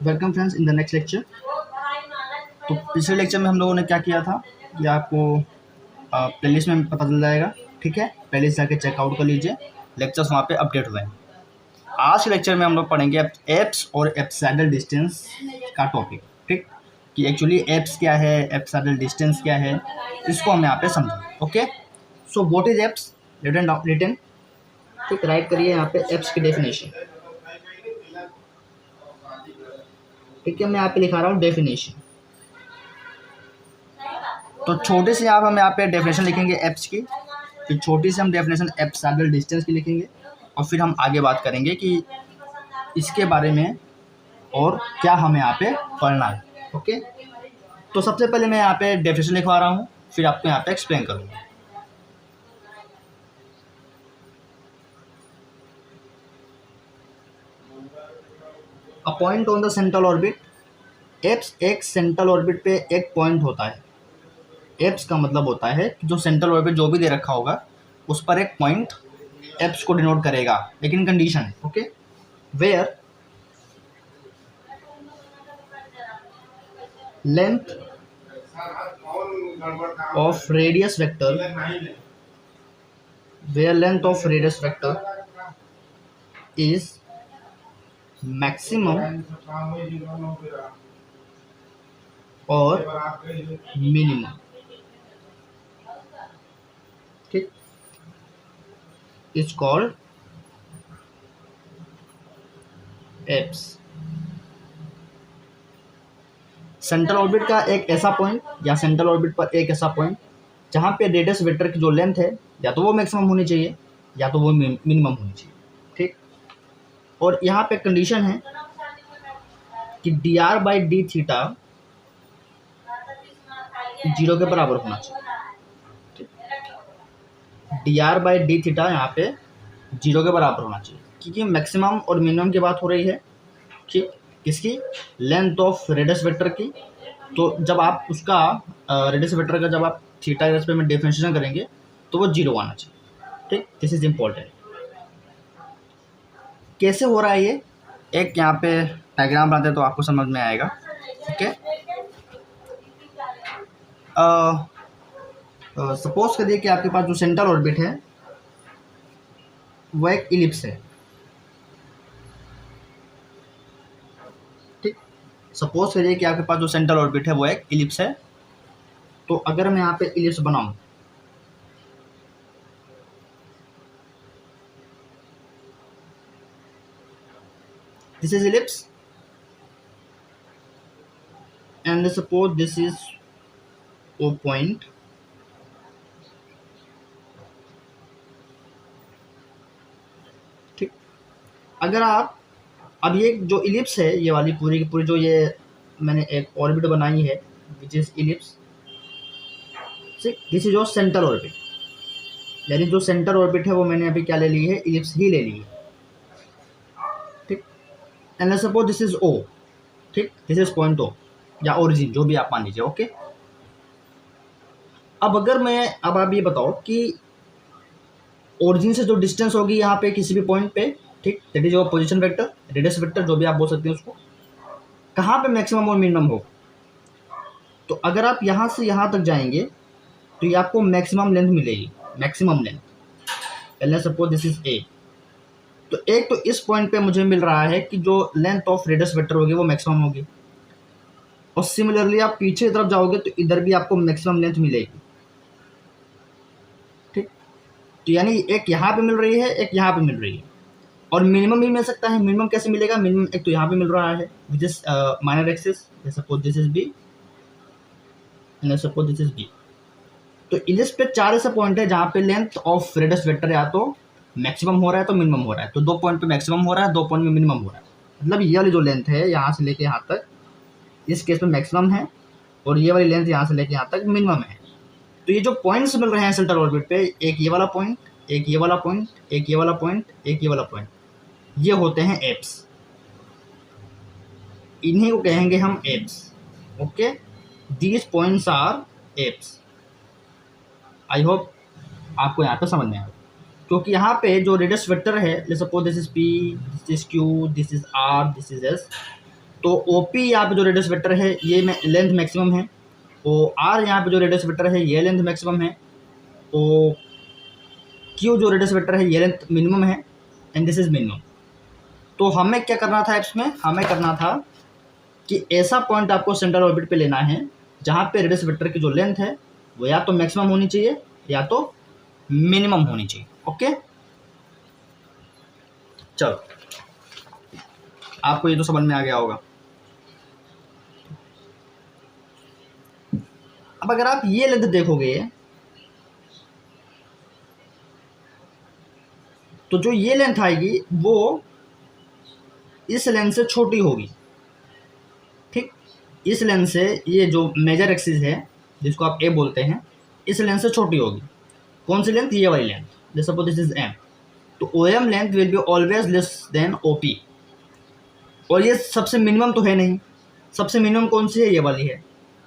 Welcome friends in the next lecture. तो पिछले lecture में हम लोगों ने क्या किया था कि आपको प्लेलिस्ट में पता चल जाएगा, ठीक है। प्लेलिस्ट जाके चेकआउट कर लीजिए, लेक्चर्स वहाँ पे अपडेट हुए हैं। आज के लेक्चर में हम लोग पढ़ेंगे एप्स और एप्सिलॉन डिस्टेंस का टॉपिक, ठीक। कि एक्चुअली एप्स क्या है, एप्सिलॉन डिस्टेंस क्या है, इसको हम यहाँ पे समझेंगे। Okay, so what is apse, written, ठीक। राइट करिए यहाँ पे एप्स की डेफिनेशन, ठीक है। मैं यहाँ पे लिखा रहा हूँ डेफिनेशन। तो छोटे से आप हम यहाँ पे डेफिनेशन लिखेंगे एप्स की, फिर छोटी से हम डेफिनेशन एप्सिलॉन डिस्टेंस की लिखेंगे, और फिर हम आगे बात करेंगे कि इसके बारे में और क्या हमें यहाँ पे पढ़ना है। ओके, तो सबसे पहले मैं यहाँ पे डेफिनेशन लिखवा रहा हूँ, फिर आपको यहाँ पे एक्सप्लेन करूँगा। A point on the central orbit. Apps एक सेंट्रल ऑर्बिट पे एक पॉइंट होता है। एप्स का मतलब होता है कि जो सेंट्रल ऑर्बिट जो भी दे रखा होगा उस पर एक पॉइंट एप्स को डिनोट करेगा, लेकिन कंडीशन है, okay. Where length of radius vector, where length of radius vector is maximum और minimum, ठीक, is called apps. Central orbit का एक ऐसा पॉइंट या सेंट्रल ऑर्बिट पर एक ऐसा पॉइंट जहाँ पे रेडियस वेक्टर की जो लेंथ है या तो वो मैक्सिमम होनी चाहिए या तो वो मिनिमम होनी चाहिए, ठीक। और यहाँ पे कंडीशन है कि D R by d theta 0 के बराबर होना चाहिए, D R by d theta यहाँ पे 0 के बराबर होना चाहिए, क्योंकि मैक्सिमम और मिनिमम की बात हो रही है, ठीक। किसकी? लेंथ ऑफ रेडियस वेक्टर की। तो जब आप उसका रेडियस वेक्टर का जब आप थीटा रेस में डिफरेंशिएशन करेंगे तो वो 0 आना चाहिए, ठीक। This is important. कैसे हो रहा है ये, एक यहाँ पे डायग्राम बनाते हैं तो आपको समझ में आएगा, ओके। सपोज करिए कि आपके पास जो सेंट्रल ऑर्बिट है वो एक इलिप्स है, ठीक। सपोज करिए कि आपके पास जो सेंट्रल ऑर्बिट है वो एक इलिप्स है। तो अगर मैं यहाँ पे इलिप्स बनाऊं, this is ellipse and suppose this is O point, ठीक। अगर आप अब ये जो इलिप्स है, ये वाली पूरी की पूरी जो ये मैंने एक ऑर्बिट बनाई है which is ellipse, this is your central orbit, यानी जो सेंट्रल ऑर्बिट है वो मैंने अभी क्या ले ली है, इलिप्स ही ले ली है, ठीक। And suppose this is O, ठीक। दिस इज पॉइंट O या ओरिजिन, जो भी आप मान लीजिए, ओके। अब आप ये बताओ कि ओरिजिन से जो डिस्टेंस होगी यहाँ पे किसी भी पॉइंट पे, ठीक, that is your position vector, radius vector, जो भी आप बोल सकते हैं उसको, कहाँ पे मैक्सिमम और मिनिमम हो। तो अगर आप यहाँ से यहाँ तक जाएंगे तो ये आपको मैक्सिमम लेंथ मिलेगी, maximum length. Suppose this is a, तो एक तो इस पॉइंट पे मुझे मिल रहा है कि जो लेंथ ऑफ रेडियस वेक्टर होगी वो मैक्सिमम होगी, और सिमिलरली आप पीछे की तरफ जाओगे तो इधर भी आपको मैक्सिमम लेंथ मिलेगी, ठीक। तो यानी एक यहाँ पे मिल रही है, एक यहाँ पे मिल रही है, और मिनिमम भी मिल सकता है। मिनिमम कैसे मिलेगा? मिनिमम एक तो यहाँ पे मिल रहा है which is minor axis, suppose this is B and suppose this is B. तो इलिप्स पे 4 ऐसे पॉइंट है जहाँ पे लेंथ ऑफ रेडियस वेक्टर या तो मैक्सिमम हो रहा है तो मिनिमम हो रहा है। तो 2 पॉइंट पे मैक्सिमम हो रहा है, 2 पॉइंट में मिनिमम हो रहा है। मतलब ये वाली जो लेंथ है यहाँ से लेके यहाँ तक, इस केस में मैक्सिमम है, और ये वाली लेंथ यहाँ से लेके यहाँ तक मिनिमम है। तो ये जो पॉइंट्स मिल रहे हैं सेंट्रल ऑर्बिट पे, एक ये वाला पॉइंट, एक ये वाला पॉइंट, एक ये वाला पॉइंट, एक ये वाला पॉइंट, ये होते हैं एप्स। इन्हीं को कहेंगे हम apse, okay. These points are apse. I hope आपको यहाँ पे समझ में आया, क्योंकि यहाँ पे जो रेडियस वेक्टर है, let's suppose this is P, this is Q, this is R, this is S, तो OP यहाँ पे जो रेडियस वेक्टर है ये लेंथ मैक्सिमम है, OR यहाँ पे जो रेडियस वेक्टर है ये लेंथ मैक्सिमम है, OQ जो रेडियस वेक्टर है ये लेंथ मिनिमम है, एंड दिस इज मिनिमम। तो हमें क्या करना था इसमें, हमें करना था कि ऐसा पॉइंट आपको सेंट्रल ऑर्बिट पे लेना है जहाँ पे रेडियस वेक्टर की जो लेंथ है वो या तो मैक्सिमम होनी चाहिए या तो मिनिमम होनी चाहिए। ओके, चलो आपको ये तो समझ में आ गया होगा। अब अगर आप ये लेंथ देखोगे तो जो ये लेंथ आएगी वो इस लेंथ से छोटी होगी। ठीक, इस लेंथ से ये जो मेजर एक्सिस है जिसको आप ए बोलते हैं, इस लेंथ से छोटी होगी। कौन सी लेंथ? ये वाली लेंथ। जैसे सपोज दिस इज एम, तो O M length will be always less than O P. और ये सबसे मिनिमम तो है नहीं, सबसे मिनिमम कौन सी है? ये वाली है।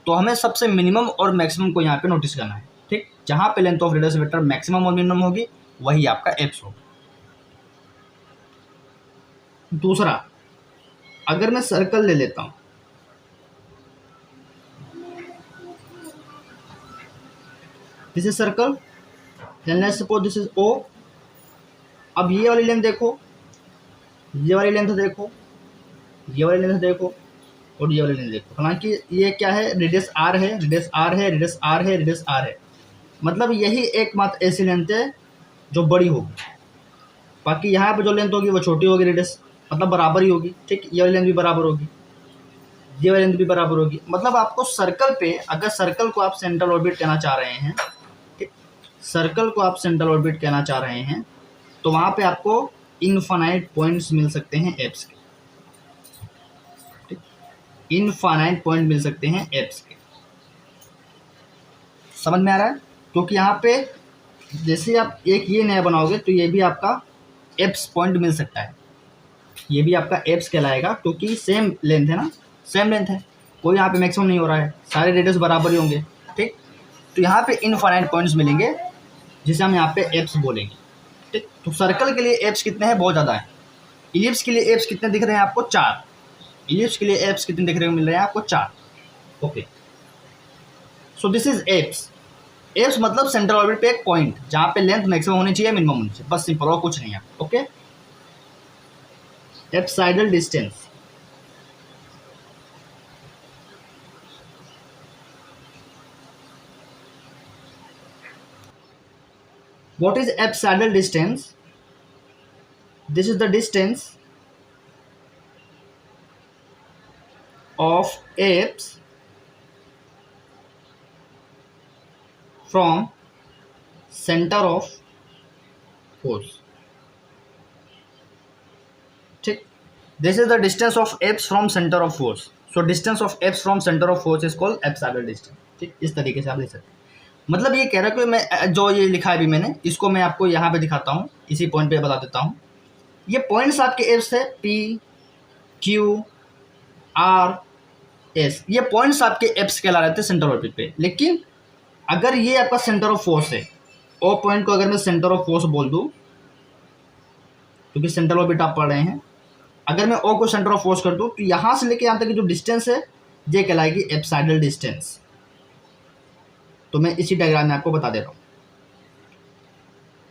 तो हमें सबसे मिनिमम और मैक्सिमम को यहाँ पे नोटिस करना है। ठीक, जहाँ पे length of radius vector maximum और मिनिमम होगी वही आपका एप्स होगा। दूसरा, अगर मैं सर्कल ले लेता हूँ, this is circle, let's suppose this is O. अब ये वाली लेंथ देखो, ये वाली लेंथ देखो, ये वाली लेंथ देखो और ये वाली लेंथ देखो। हालांकि ये क्या है? रेडियस आर है, रेडियस आर है, रेडियस आर है, रेडियस आर है। मतलब यही एकमात्र ऐसी लेंथ है जो बड़ी होगी, बाकी यहाँ पे जो लेंथ होगी वो छोटी होगी, रेडियस मतलब बराबर ही होगी। ठीक, ये वाली लेंथ भी बराबर होगी, ये वाली लेंथ भी बराबर होगी। मतलब आपको सर्कल पे, अगर सर्कल को आप सेंट्रल ऑर्बिट कहना चाह रहे हैं, ठीक, सर्कल को आप सेंट्रल ऑर्बिट कहना चाह रहे हैं, तो वहाँ पे आपको इनफाइनाइट पॉइंट्स मिल सकते हैं एप्स के। ठीक, इनफाइनाइट पॉइंट मिल सकते हैं एप्स के। समझ में आ रहा है? क्योंकि यहाँ पे जैसे आप एक ये नया बनाओगे तो ये भी आपका एप्स पॉइंट मिल सकता है, ये भी आपका एप्स कहलाएगा, क्योंकि सेम लेंथ है ना, सेम लेंथ है, कोई यहाँ पे मैक्सिमम नहीं हो रहा है, सारे रेडियस बराबर ही होंगे। ठीक, तो यहाँ पे इनफाइनाइट पॉइंट्स मिलेंगे जिसे हम यहाँ पे एप्स बोलेंगे। ठीक, तो सर्कल के लिए एप्स कितने हैं? बहुत ज़्यादा है। इलिप्स के लिए एप्स कितने दिख रहे हैं आपको? 4। इलिप्स के लिए एप्स कितने दिख रहे हैं? मिल रहे हैं आपको 4। Okay, so this is apps. Apps मतलब सेंट्रल ऑर्बिट पे एक पॉइंट जहाँ पे लेंथ मैक्सिमम होनी चाहिए, मिनिमम होनी चाहिए, बस सिंपल, और कुछ नहीं है। Okay, apsidal distance. What is apsidal distance? This is the distance of apse from center of force. ठीक, this is the distance of apse from center of force. So distance of apse from center of force is called apsidal distance. ठीक, इस तरीके से आप लिख सकते हैं। मतलब ये कह रहा है कि मैं जो ये लिखा है अभी मैंने, इसको मैं आपको यहाँ पे दिखाता हूँ, इसी पॉइंट पे बता देता हूँ। ये पॉइंट्स आपके एप्स है, P, Q, R, S। ये पॉइंट्स आपके एप्स कहला रहे थे सेंटर ऑर्बिट पे। लेकिन अगर ये आपका सेंटर ऑफ फोर्स है, ओ पॉइंट को अगर मैं सेंटर ऑफ फोर्स बोल दूँ, क्योंकि सेंट्रल ऑर्बिट आप पढ़ रहे हैं, अगर मैं ओ को सेंटर ऑफ फोर्स कर दूँ तो यहाँ से लेके यहाँ तक की जो डिस्टेंस है ये कहलाएगी एप्साइडल डिस्टेंस। तो मैं इसी डायग्राम में आपको बता दे रहा हूँ,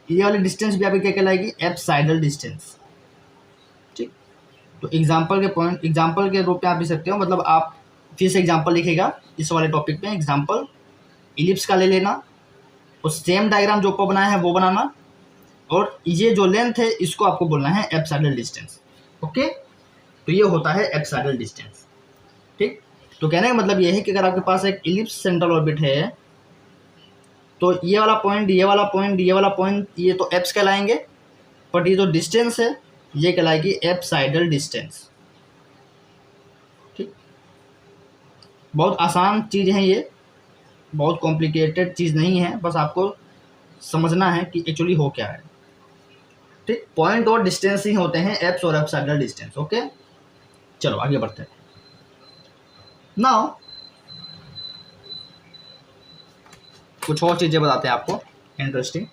ये वाली डिस्टेंस भी आपकी क्या कहलाएगी? Apsidal distance. ठीक, तो एग्जाम्पल के रूप में आप लिख सकते हो। मतलब आप फिर से एग्जाम्पल लिखेगा इस वाले टॉपिक में, एग्जाम्पल इलिप्स का ले लेना और सेम डायग्राम जो आपको बनाया है वो बनाना, और ये जो लेंथ है इसको आपको बोलना है एप्साइडल डिस्टेंस। ओके, तो ये होता है एप्साइडल डिस्टेंस। ठीक, तो कहने का मतलब ये है कि अगर आपके पास एक इलिप्स सेंट्रल ऑर्बिट है तो ये वाला पॉइंट, ये वाला पॉइंट, ये वाला पॉइंट, ये तो एप्स कहलाएंगे, बट ये जो डिस्टेंस है ये कहलाएगी एप्साइडल डिस्टेंस। ठीक, बहुत आसान चीज़ है ये, बहुत कॉम्प्लिकेटेड चीज़ नहीं है, बस आपको समझना है कि एक्चुअली हो क्या है। ठीक, पॉइंट और डिस्टेंस ही होते हैं एप्स और एप्साइडल डिस्टेंस। ओके, चलो आगे बढ़ते हैं। नाउ कुछ और चीज़ें बताते हैं आपको इंटरेस्टिंग।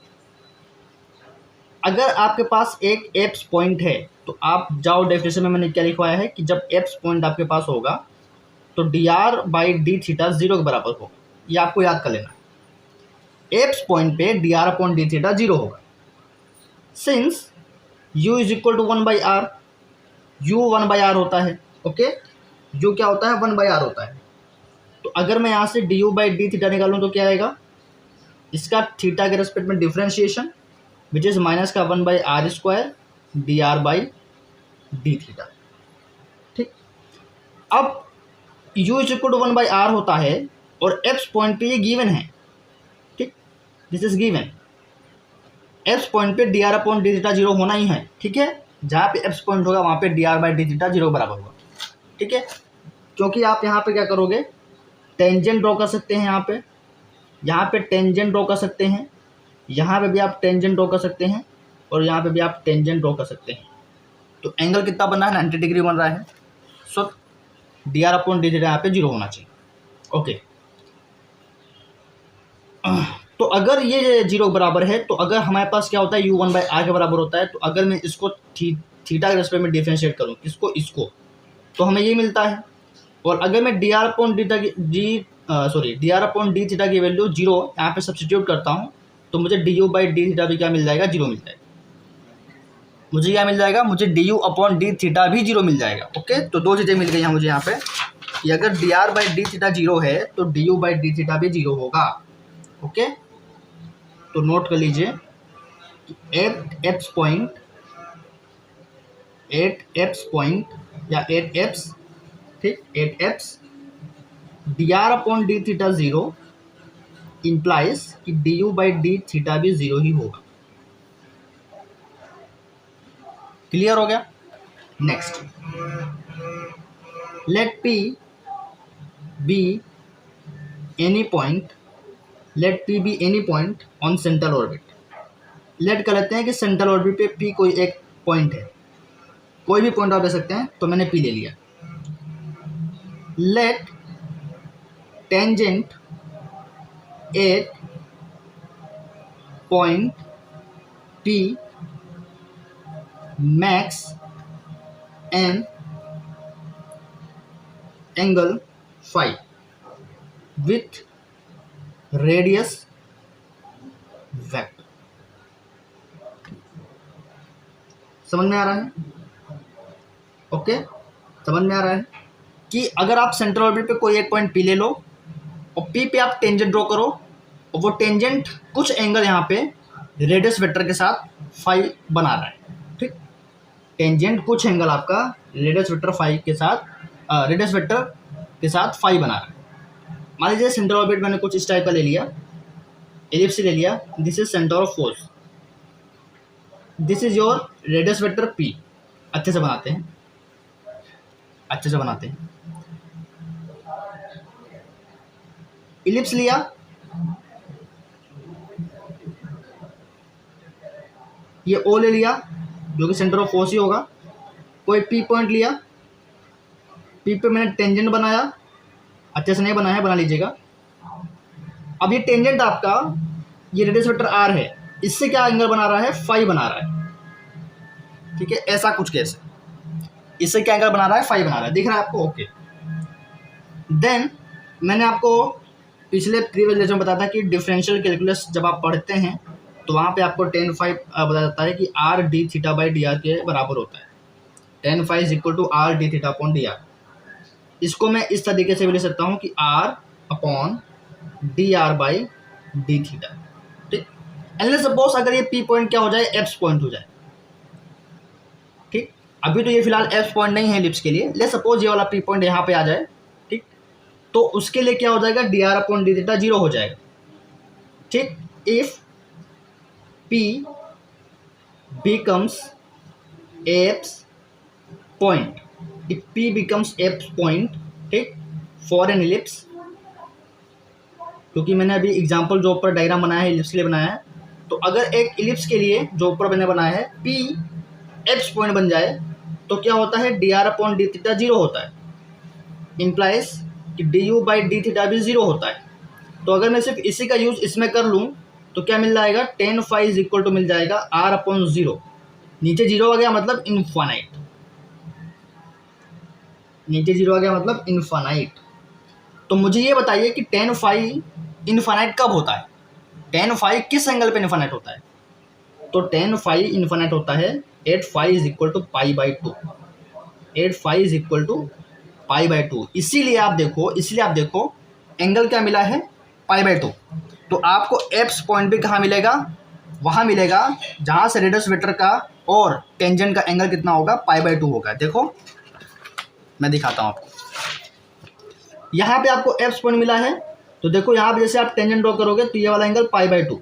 अगर आपके पास एक एप्स पॉइंट है तो आप जाओ डेफिनेशन में, मैंने क्या लिखवाया है कि जब एप्स पॉइंट आपके पास होगा तो dr बाई डी थीटा 0 के बराबर होगा। ये आपको याद कर लेना, एप्स पॉइंट पे dr अपॉन डी थीटा 0 होगा। Since u is equal to 1/r, u 1/r होता है। ओके, u क्या होता है? 1/r होता है। तो अगर मैं यहाँ से du बाई डी थीटा निकालूँ तो क्या आएगा? इसका थीटा के रेस्पेक्ट में डिफरेंशिएशन विच इज माइनस का 1/r square dr by d theta. ठीक, अब u is equal to 1/r होता है और एप्स पॉइंट पे ये गिवन है। ठीक, this is given, apps point पे dr अपॉन डी थीटा 0 होना ही है। ठीक है, जहाँ पे एप्स पॉइंट होगा वहाँ पे dr बाई डी थीटा 0 बराबर होगा। ठीक है, क्योंकि आप यहाँ पे क्या करोगे, टेंजेंट ड्रॉ कर सकते हैं, यहाँ पे टेंजेंट ड्रॉ कर सकते हैं, यहाँ पे भी आप टेंजेंट ड्रॉ कर सकते हैं और यहाँ पे भी आप टेंजेंट ड्रॉ कर सकते हैं। तो एंगल कितना बन रहा है? 90 डिग्री बन रहा है। सो dr अपॉन डी थीटा यहाँ पे 0 होना चाहिए। ओके, तो अगर ये 0 बराबर है तो अगर हमारे पास क्या होता है, u 1/r के बराबर होता है। तो अगर मैं इसको थीटा के रेस्पेक्ट में डिफरेंशिएट करूँ, इसको, तो हमें ये मिलता है। और अगर मैं dr upon dr upon d theta की वैल्यू 0 यहाँ पे सब्स्टिट्यूट करता हूँ तो मुझे du बाई डी थीटा भी क्या मिल जाएगा? 0 मिल जाएगा। मुझे क्या मिल जाएगा? मुझे du अपॉन डी थीटा भी 0 मिल जाएगा। ओके, तो दो चीज़ें मिल गई हैं मुझे यहाँ पे कि अगर dr बाई डी थीटा 0 है तो du बाई डी थीटा भी 0 होगा। ओके, तो नोट कर लीजिए एट एप्स पॉइंट या एट एप्स, ठीक, at apse dr upon d theta 0 implies कि du बाई डी थीटा भी 0 ही होगा। क्लियर हो गया? Next, let p be any point, let p be any point on central orbit. Let कर लेते हैं कि सेंट्रल ऑर्बिट पे p कोई एक पॉइंट है, कोई भी पॉइंट आप ले सकते हैं, तो मैंने p ले लिया। Let tangent at point p makes an angle phi with radius vector. समझ में आ रहा है? ओके, समझ में आ रहा है कि अगर आप सेंट्रल ऑर्बिट पे कोई एक पॉइंट p ले लो और p पे आप टेंजेंट ड्रॉ करो और वो टेंजेंट कुछ एंगल यहाँ पे रेडियस वेक्टर के साथ फाई बना रहा है। ठीक, टेंजेंट कुछ एंगल आपका रेडियस वेक्टर फाई के साथ रेडियस वेक्टर के साथ फाई बना रहा है। मान लीजिए सेंटर ऑर्बिट मैंने कुछ इस टाइप का ले लिया, एलिप्स ले लिया, this is centre of force, this is your radius vector p। अच्छे से बनाते हैं, इलिप्स लिया, ये O ले लिया जो कि सेंटर ऑफ फोर्स ही होगा, कोई P पॉइंट लिया, P पे मैंने टेंजेंट बनाया, अच्छे से नहीं बनाया, बना लीजिएगा। अब ये टेंजेंट आपका ये रेडियस वेक्टर R है, इससे क्या एंगल बना रहा है? फाई बना रहा है। ठीक है, ऐसा कुछ कैसे, इससे क्या एंगल बना रहा है? फाई बना रहा है, दिख रहा है आपको? ओके, देन मैंने आपको पिछले प्रीवियस लेक्चर में बताया था कि डिफरेंशियल कैलकुलस जब आप पढ़ते हैं तो वहाँ पे आपको tan फाई बताया जाता है कि r d theta by D R के बराबर होता है। tan phi is equal to r d theta upon D R. इसको मैं इस तरीके से भी लिख सकता हूँ कि r upon D R by d theta. ठीक, एंड सपोज अगर ये p पॉइंट क्या हो जाए? एप्स पॉइंट हो जाए। ठीक, अभी तो ये फिलहाल एप्स पॉइंट नहीं है एलिप्स के लिए, ले सपोज ये वाला p पॉइंट यहाँ पे आ जाए। ठीक, तो उसके लिए क्या हो जाएगा? dr अपॉन डी थीटा 0 हो जाएगा। ठीक, if p becomes apse point, if p becomes apse point, ठीक, for an ellipse, क्योंकि मैंने अभी एग्जांपल जो ऊपर डायग्राम बनाया है इलिप्स के लिए बनाया है, तो अगर एक इलिप्स के लिए जो ऊपर मैंने बनाया है p एप्स पॉइंट बन जाए तो क्या होता है? dr अपॉन डी थीटा 0 होता है, इंप्लाइज कि du बाई डी थीटा भी 0 होता है। तो अगर मैं सिर्फ इसी का यूज इसमें कर लूँ तो क्या मिल जाएगा, ten phi is equal to मिल जाएगा आर अपॉन जीरो, नीचे जीरो आ गया मतलब इनफाइनाइट, नीचे जीरो आ गया मतलब इनफाइनाइट। तो मुझे ये बताइए कि टेन फाई इनफाइनाइट कब होता है, टेन फाई किस एंगल पे इनफाइनाइट होता है, तो टेन फाई इनफाइनाइट होता है at phi is equal to pi by two, at phi is equal to pi by two. इसीलिए आप देखो एंगल क्या मिला है, पाई बाई टू। तो आपको एप्स पॉइंट भी कहाँ मिलेगा, वहाँ मिलेगा जहाँ से रेडियस वेक्टर का और टेंजेंट का एंगल कितना होगा, पाई बाई टू होगा। देखो मैं दिखाता हूँ आपको, यहाँ पे आपको एप्स पॉइंट मिला है, तो देखो यहाँ पे जैसे आप टेंजेंट ड्रॉ करोगे तो ये वाला एंगल पाई बाई टू,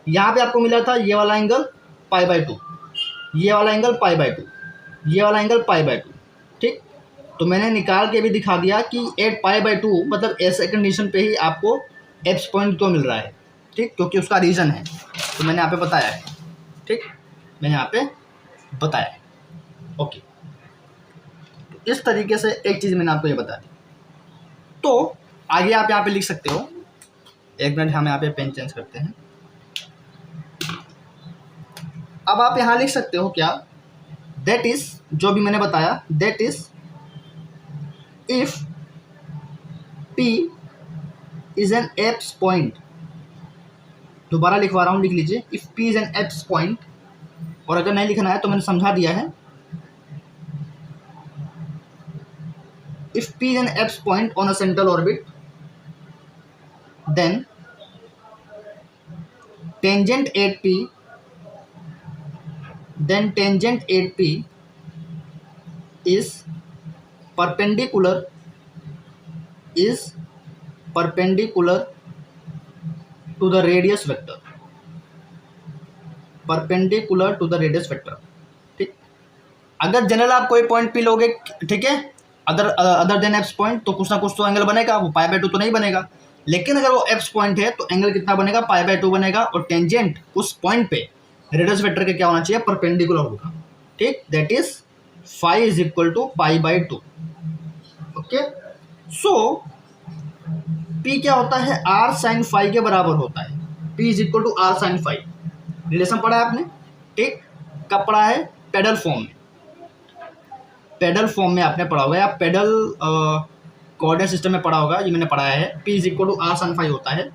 यहाँ पे आपको मिला था ये वाला एंगल पाई बाई टू, ये वाला एंगल पाई बाई टू, ये वाला एंगल पाई बाई टू, ठीक। तो मैंने निकाल के भी दिखा दिया कि एट पाई बाई टू मतलब ऐसे कंडीशन पे ही आपको एप्स पॉइंट तो मिल रहा है, ठीक, क्योंकि उसका रीज़न है, तो मैंने यहाँ पे बताया है, ठीक, मैंने यहाँ पे बताया है। ओके, तो इस तरीके से एक चीज़ मैंने आपको ये बता दी। तो आगे आप यहाँ पे लिख सकते हो, एक मिनट हम यहाँ पे पेन चेंज करते हैं। अब आप यहाँ लिख सकते हो क्या, दैट इज, जो भी मैंने बताया, that is if P is an apse point, दोबारा लिखवा रहा हूँ, लिख लीजिए, if P is an apse point, और अगर नहीं लिखना है तो मैंने समझा दिया है, if P is an apse point on a central orbit then tangent at P, then tangent at P is perpendicular to the radius vector, perpendicular to the radius vector, ठीक। अगर जनरल आप कोई पॉइंट P लोगे, ठीक है, other than apps point, तो कुछ ना कुछ तो एंगल बनेगा, वो पाई बाई टू तो नहीं बनेगा, लेकिन अगर वो एप्स पॉइंट है तो एंगल कितना बनेगा, पाई बाई टू बनेगा, और टेंजेंट उस पॉइंट पे रेडियस वेक्टर के क्या होना चाहिए, परपेंडिकुलर होगा, ठीक, that is phi is equal to pi by two. Okay, so P क्या होता है, आर साइन फाई के बराबर होता है, P is equal to R sine phi, relation पढ़ा है आपने, ठीक, कब पढ़ा है, पेडल फॉर्म में, पेडल फॉर्म में आपने पढ़ा होगा, या पेडल कोऑर्डिनेट सिस्टम में पढ़ा होगा, ये मैंने पढ़ाया है। P is equal to R sine phi होता है,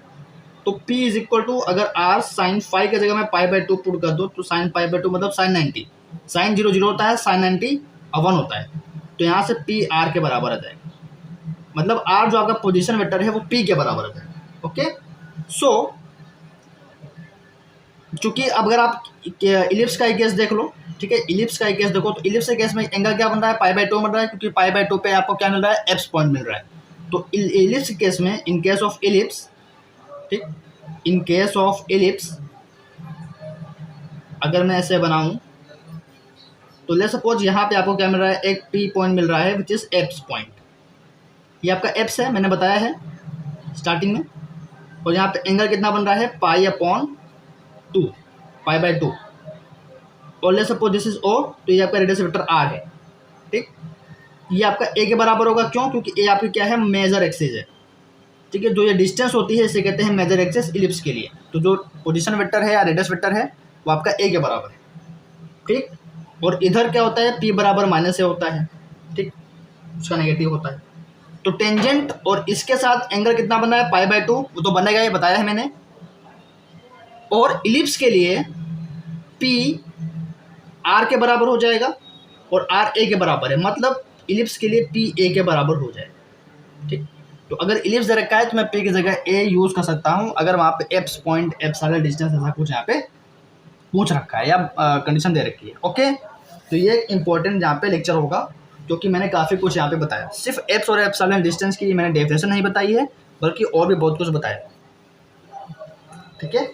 तो P इज इक्वल टू, अगर आर साइन फाई की जगह में पाई बाई टू पुट कर दो, तो साइन पाई बाई टू मतलब साइन 90, साइन 0 0 होता है, साइन 90 1 होता है, तो यहाँ से P आर के बराबर आ जाएगा, मतलब आर जो आपका पोजीशन वेक्टर है वो P के बराबर आ जाएगा। ओके, सो चूंकि अगर आप इलिप्स का केस देख लो, ठीक है, इलिप्स का केस देखो, तो इलिप्स के केस में एंगल क्या बन रहा है, पाई बाई टू बन रहा है, क्योंकि पाई बाई टू पे आपको क्या मिल रहा है, एप्स पॉइंट मिल रहा है। तो इलिप्स के केस में, इन केस ऑफ इलिप्स, ठीक, इन केस ऑफ इलिप्स अगर मैं ऐसे बनाऊं, तो ले सपोज यहाँ पे आपको क्या मिल रहा है, एक P पॉइंट मिल रहा है विच इज एप्स पॉइंट, ये आपका एप्स है, मैंने बताया है स्टार्टिंग में, और यहाँ पे एंगल कितना बन रहा है, pi upon two, pi by to, और ले सपोज दिस इज O, तो ये आपका रेडियस वेक्टर R है, ठीक, ये आपका A के बराबर होगा, क्यों, क्योंकि A आपकी क्या है, मेजर एक्सिस है, ठीक है, जो ये डिस्टेंस होती है इसे कहते हैं मेजर एक्सिस इलिप्स के लिए, तो जो पोजीशन वेक्टर है या रेडियस वेक्टर है वो आपका A के बराबर है, ठीक, और इधर क्या होता है, P बराबर माइनस A होता है, ठीक, उसका नेगेटिव होता है। तो टेंजेंट और इसके साथ एंगल कितना बना है, पाई बाई टू, वो तो बनेगा, ये बताया है मैंने, और इलिप्स के लिए P R के बराबर हो जाएगा और R A के बराबर है, मतलब इलिप्स के लिए P A के बराबर हो जाएगा, ठीक। तो अगर इलिप्स दे रखा है तो मैं P की जगह A यूज़ कर सकता हूँ, अगर वहाँ पे एप्स पॉइंट, एप्सिलॉन डिस्टेंस ऐसा कुछ यहाँ पे पूछ रखा है या कंडीशन दे रखी है। ओके, तो ये एक इंपॉर्टेंट यहाँ पे लेक्चर होगा, क्योंकि मैंने काफ़ी कुछ यहाँ पे बताया, सिर्फ एप्स और एप्सिलॉन डिस्टेंस की मैंने डेफिनेशन नहीं बताई है, बल्कि और भी बहुत कुछ बताया, ठीक है,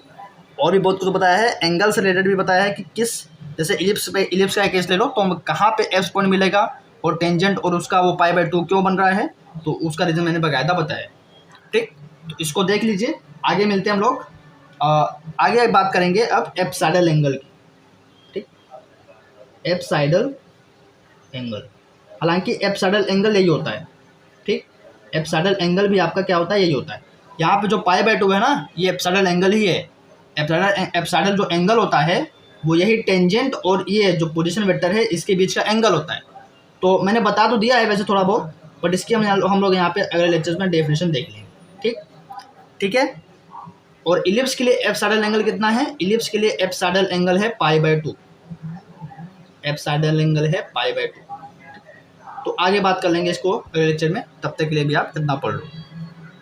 और भी बहुत कुछ बताया है, एंगल से रिलेटेड भी बताया है कि किस, जैसे इलिप्स का केस ले लो, तो कहाँ पे एप्स पॉइंट मिलेगा, और टेंजेंट और उसका वो पाई बाई टू क्यों बन रहा है, तो उसका रीज़न मैंने बाकायदा बताया, ठीक। तो इसको देख लीजिए, आगे मिलते हैं हम लोग, आगे बात करेंगे अब एप्सिलॉन एंगल की, ठीक, एप्सिलॉन एंगल, हालांकि एप्सिलॉन एंगल यही होता है, ठीक, एप्सिलॉन एंगल भी आपका क्या होता है, यही होता है। यहाँ पे जो पाई बाई टू है ना, ये एप्सिलॉन एंगल ही है, एप्सिलॉन जो एंगल होता है वो यही टेंजेंट और ये जो पोजीशन वेक्टर है इसके बीच का एंगल होता है। तो मैंने बता तो दिया है वैसे थोड़ा बहुत, बट इसकी हम लोग यहाँ पे अगले लेक्चर्स में डेफिनेशन देख लेंगे। ठीक है। और इलिप्स के लिए एप्सिलॉन एंगल कितना है? इलिप्स के लिए एप्सिलॉन एंगल है π/2, एप्सिलॉन एंगल है π/2। तो आगे बात कर लेंगे इसको अगले लेक्चर में, तब तक के लिए भी आप इतना पढ़ लो।